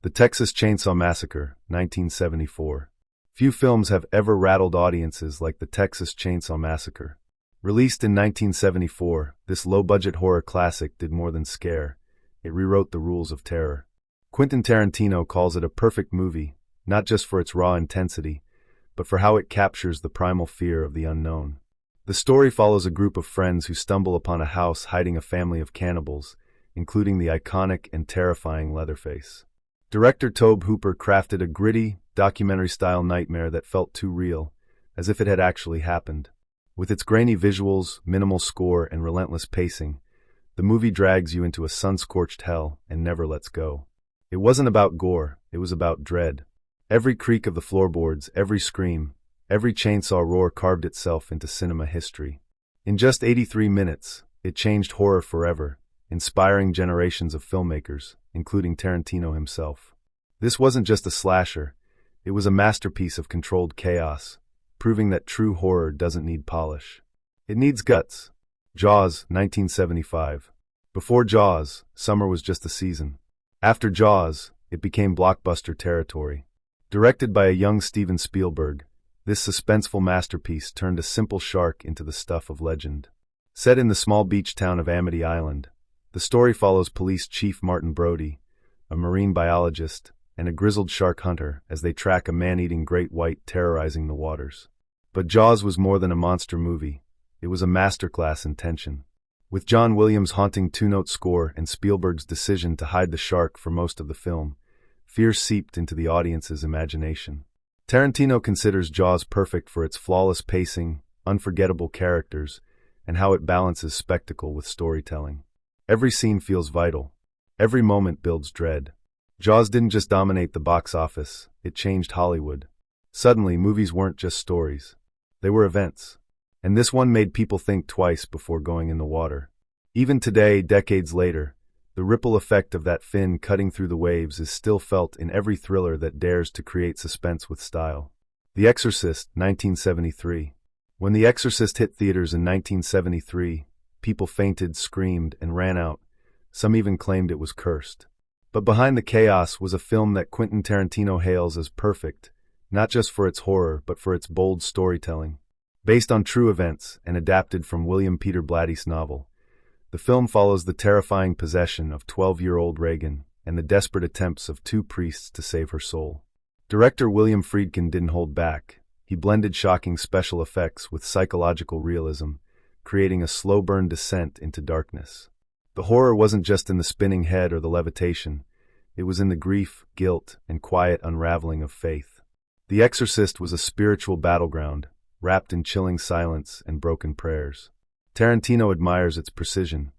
The Texas Chainsaw Massacre, 1974. Few films have ever rattled audiences like The Texas Chainsaw Massacre. Released in 1974, this low-budget horror classic did more than scare. It rewrote the rules of terror. Quentin Tarantino calls it a perfect movie, not just for its raw intensity, but for how it captures the primal fear of the unknown. The story follows a group of friends who stumble upon a house hiding a family of cannibals, including the iconic and terrifying Leatherface. Director Tobe Hooper crafted a gritty, documentary-style nightmare that felt too real, as if it had actually happened. With its grainy visuals, minimal score, and relentless pacing, the movie drags you into a sun-scorched hell and never lets go. It wasn't about gore, it was about dread. Every creak of the floorboards, every scream, every chainsaw roar carved itself into cinema history. In just 83 minutes, it changed horror forever, inspiring generations of filmmakers, including Tarantino himself. This wasn't just a slasher, it was a masterpiece of controlled chaos, proving that true horror doesn't need polish. It needs guts. Jaws, 1975. Before Jaws, summer was just a season. After Jaws, it became blockbuster territory. Directed by a young Steven Spielberg, this suspenseful masterpiece turned a simple shark into the stuff of legend. Set in the small beach town of Amity Island, the story follows police chief Martin Brody, a marine biologist, and a grizzled shark hunter as they track a man-eating great white terrorizing the waters. But Jaws was more than a monster movie. It was a masterclass in tension. With John Williams' haunting two-note score and Spielberg's decision to hide the shark for most of the film, fear seeped into the audience's imagination. Tarantino considers Jaws perfect for its flawless pacing, unforgettable characters, and how it balances spectacle with storytelling. Every scene feels vital. Every moment builds dread. Jaws didn't just dominate the box office, it changed Hollywood. Suddenly, movies weren't just stories. They were events. And this one made people think twice before going in the water. Even today, decades later, the ripple effect of that fin cutting through the waves is still felt in every thriller that dares to create suspense with style. The Exorcist, 1973. When The Exorcist hit theaters in 1973, people fainted, screamed, and ran out. Some even claimed it was cursed. But behind the chaos was a film that Quentin Tarantino hails as perfect, not just for its horror, but for its bold storytelling. Based on true events and adapted from William Peter Blatty's novel, the film follows the terrifying possession of 12-year-old Reagan and the desperate attempts of two priests to save her soul. Director William Friedkin didn't hold back. He blended shocking special effects with psychological realism, creating a slow-burn descent into darkness. The horror wasn't just in the spinning head or the levitation. It was in the grief, guilt, and quiet unraveling of faith. The Exorcist was a spiritual battleground, wrapped in chilling silence and broken prayers. Tarantino admires its precision,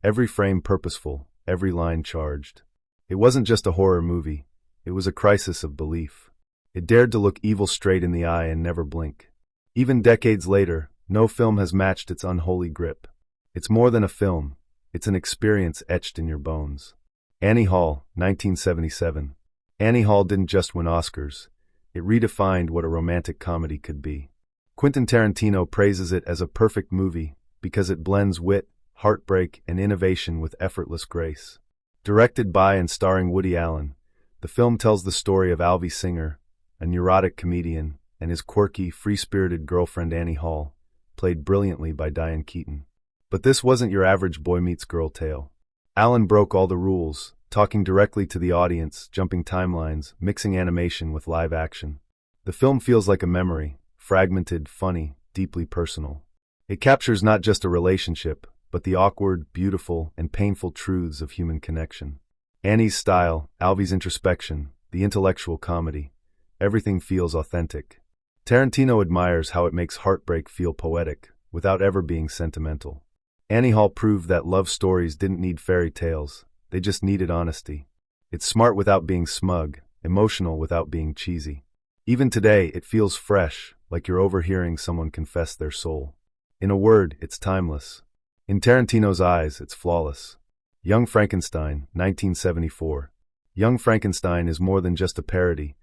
every frame purposeful, every line charged. It wasn't just a horror movie, it was a crisis of belief. It dared to look evil straight in the eye and never blink. Even decades later, no film has matched its unholy grip. It's more than a film, it's an experience etched in your bones. Annie Hall, 1977. Annie Hall didn't just win Oscars, it redefined what a romantic comedy could be. Quentin Tarantino praises it as a perfect movie because it blends wit, heartbreak, and innovation with effortless grace. Directed by and starring Woody Allen, the film tells the story of Alvy Singer, a neurotic comedian, and his quirky, free-spirited girlfriend Annie Hall, played brilliantly by Diane Keaton. But this wasn't your average boy-meets-girl tale. Allen broke all the rules, talking directly to the audience, jumping timelines, mixing animation with live action. The film feels like a memory, fragmented, funny, deeply personal. It captures not just a relationship, but the awkward, beautiful, and painful truths of human connection. Annie's style, Alvy's introspection, the intellectual comedy, everything feels authentic. Tarantino admires how it makes heartbreak feel poetic, without ever being sentimental. Annie Hall proved that love stories didn't need fairy tales, they just needed honesty. It's smart without being smug, emotional without being cheesy. Even today, it feels fresh, like you're overhearing someone confess their soul. In a word, it's timeless. In Tarantino's eyes, it's flawless. Young Frankenstein, 1974. Young Frankenstein is more than just a parody.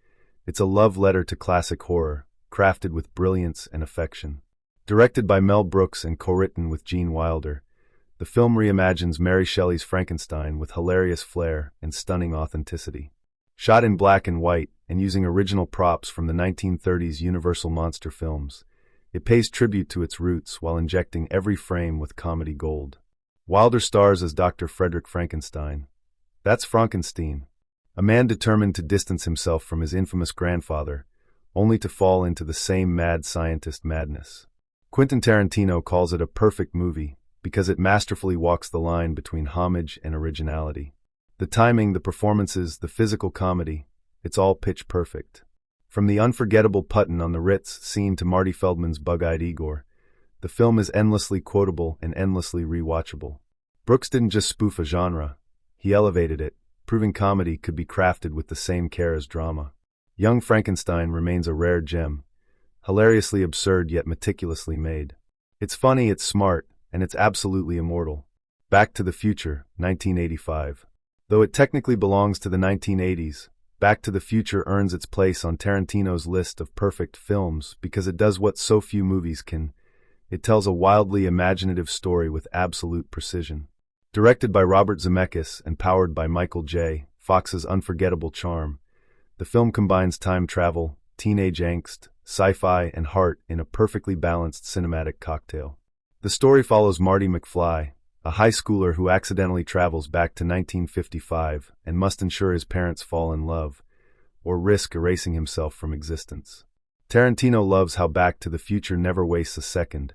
It's a love letter to classic horror, crafted with brilliance and affection. Directed by Mel Brooks and co-written with Gene Wilder, the film reimagines Mary Shelley's Frankenstein with hilarious flair and stunning authenticity. Shot in black and white and using original props from the 1930s Universal monster films, it pays tribute to its roots while injecting every frame with comedy gold. Wilder stars as Dr. Frederick Frankenstein. That's Frankenstein, a man determined to distance himself from his infamous grandfather, only to fall into the same mad scientist madness. Quentin Tarantino calls it a perfect movie because it masterfully walks the line between homage and originality. The timing, the performances, the physical comedy, it's all pitch perfect. From the unforgettable Puttin on the Ritz scene to Marty Feldman's bug-eyed Igor, the film is endlessly quotable and endlessly rewatchable. Brooks didn't just spoof a genre, he elevated it, proving comedy could be crafted with the same care as drama. Young Frankenstein remains a rare gem, hilariously absurd yet meticulously made. It's funny, it's smart, and it's absolutely immortal. Back to the Future, 1985. Though it technically belongs to the 1980s, Back to the Future earns its place on Tarantino's list of perfect films because it does what so few movies can. It tells a wildly imaginative story with absolute precision. Directed by Robert Zemeckis and powered by Michael J. Fox's unforgettable charm, the film combines time travel, teenage angst, sci-fi, and heart in a perfectly balanced cinematic cocktail. The story follows Marty McFly, a high schooler who accidentally travels back to 1955 and must ensure his parents fall in love, or risk erasing himself from existence. Tarantino loves how Back to the Future never wastes a second.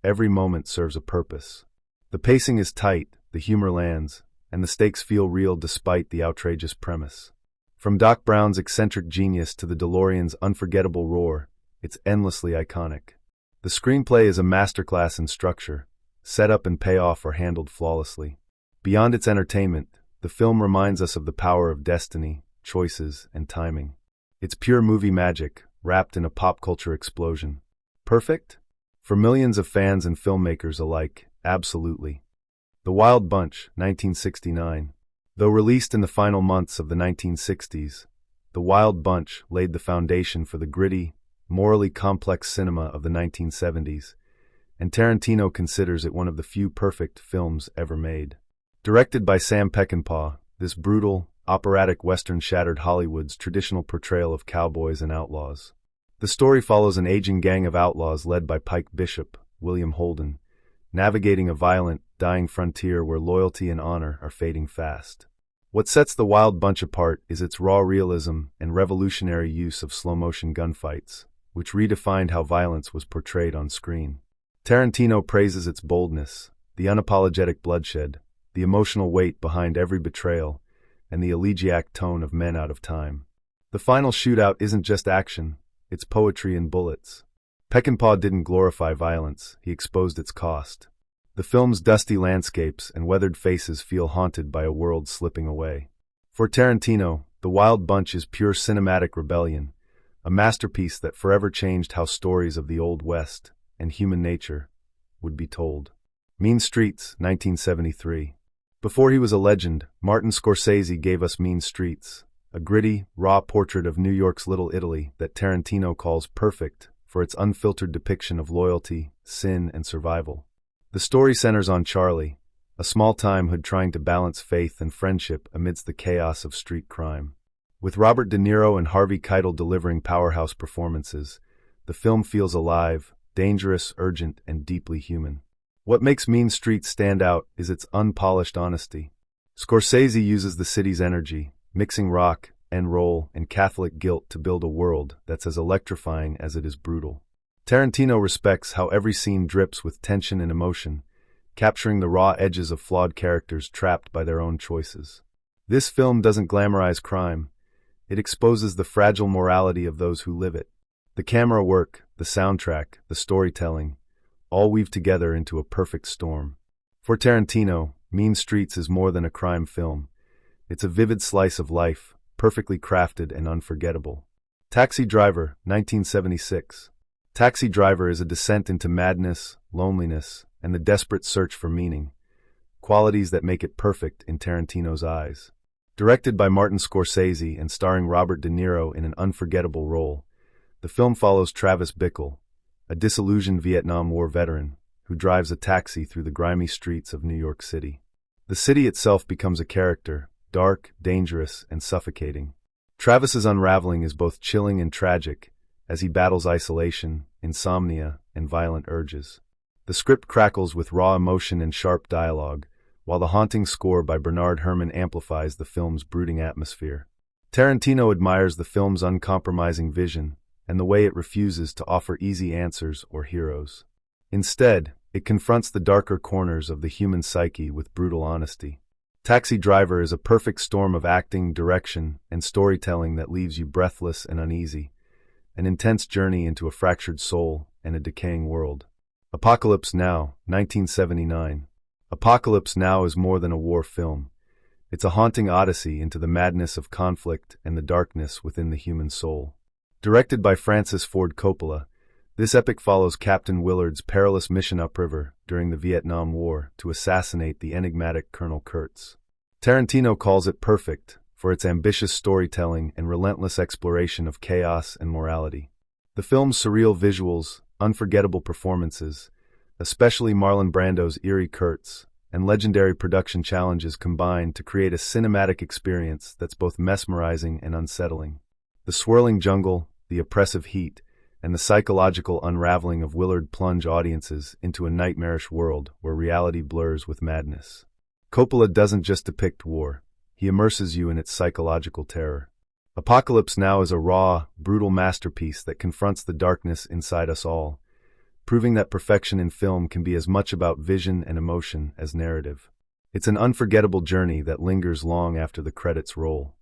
Every moment serves a purpose. The pacing is tight, the humor lands, and the stakes feel real despite the outrageous premise. From Doc Brown's eccentric genius to the DeLorean's unforgettable roar, it's endlessly iconic. The screenplay is a masterclass in structure. Setup and payoff are handled flawlessly. Beyond its entertainment, the film reminds us of the power of destiny, choices, and timing. It's pure movie magic, wrapped in a pop culture explosion. Perfect? For millions of fans and filmmakers alike, absolutely. The Wild Bunch, 1969. Though released in the final months of the 1960s, The Wild Bunch laid the foundation for the gritty, morally complex cinema of the 1970s, and Tarantino considers it one of the few perfect films ever made. Directed by Sam Peckinpah, this brutal, operatic western shattered Hollywood's traditional portrayal of cowboys and outlaws. The story follows an aging gang of outlaws led by Pike Bishop, William Holden, navigating a violent, dying frontier where loyalty and honor are fading fast. What sets The Wild Bunch apart is its raw realism and revolutionary use of slow-motion gunfights, which redefined how violence was portrayed on screen. Tarantino praises its boldness, the unapologetic bloodshed, the emotional weight behind every betrayal, and the elegiac tone of Men Out of Time. The final shootout isn't just action, it's poetry in bullets. Peckinpah didn't glorify violence, he exposed its cost. The film's dusty landscapes and weathered faces feel haunted by a world slipping away. For Tarantino, The Wild Bunch is pure cinematic rebellion, a masterpiece that forever changed how stories of the Old West and human nature would be told. Mean Streets, 1973. Before he was a legend, Martin Scorsese gave us Mean Streets, a gritty, raw portrait of New York's Little Italy that Tarantino calls perfect for its unfiltered depiction of loyalty, sin, and survival. The story centers on Charlie, a small-time hood trying to balance faith and friendship amidst the chaos of street crime. With Robert De Niro and Harvey Keitel delivering powerhouse performances, the film feels alive, dangerous, urgent, and deeply human. What makes Mean Streets stand out is its unpolished honesty. Scorsese uses the city's energy, mixing rock and roll and Catholic guilt to build a world that's as electrifying as it is brutal. Tarantino respects how every scene drips with tension and emotion, capturing the raw edges of flawed characters trapped by their own choices. This film doesn't glamorize crime. It exposes the fragile morality of those who live it. The camera work, the soundtrack, the storytelling, all weave together into a perfect storm. For Tarantino, Mean Streets is more than a crime film. It's a vivid slice of life, perfectly crafted and unforgettable. Taxi Driver, 1976. Taxi Driver is a descent into madness, loneliness, and the desperate search for meaning, qualities that make it perfect in Tarantino's eyes. Directed by Martin Scorsese and starring Robert De Niro in an unforgettable role, the film follows Travis Bickle, a disillusioned Vietnam War veteran who drives a taxi through the grimy streets of New York City. The city itself becomes a character, dark, dangerous, and suffocating. Travis's unraveling is both chilling and tragic, as he battles isolation, insomnia, and violent urges. The script crackles with raw emotion and sharp dialogue, while the haunting score by Bernard Herrmann amplifies the film's brooding atmosphere. Tarantino admires the film's uncompromising vision and the way it refuses to offer easy answers or heroes. Instead, it confronts the darker corners of the human psyche with brutal honesty. Taxi Driver is a perfect storm of acting, direction, and storytelling that leaves you breathless and uneasy, an intense journey into a fractured soul and a decaying world. Apocalypse Now, 1979. Apocalypse Now is more than a war film. It's a haunting odyssey into the madness of conflict and the darkness within the human soul. Directed by Francis Ford Coppola, this epic follows Captain Willard's perilous mission upriver during the Vietnam War to assassinate the enigmatic Colonel Kurtz. Tarantino calls it perfect for its ambitious storytelling and relentless exploration of chaos and morality. The film's surreal visuals, unforgettable performances, especially Marlon Brando's eerie Kurtz, and legendary production challenges combine to create a cinematic experience that's both mesmerizing and unsettling. The swirling jungle, the oppressive heat, and the psychological unraveling of Willard plunge audiences into a nightmarish world where reality blurs with madness. Coppola doesn't just depict war, he immerses you in its psychological terror. Apocalypse Now is a raw, brutal masterpiece that confronts the darkness inside us all, proving that perfection in film can be as much about vision and emotion as narrative. It's an unforgettable journey that lingers long after the credits roll.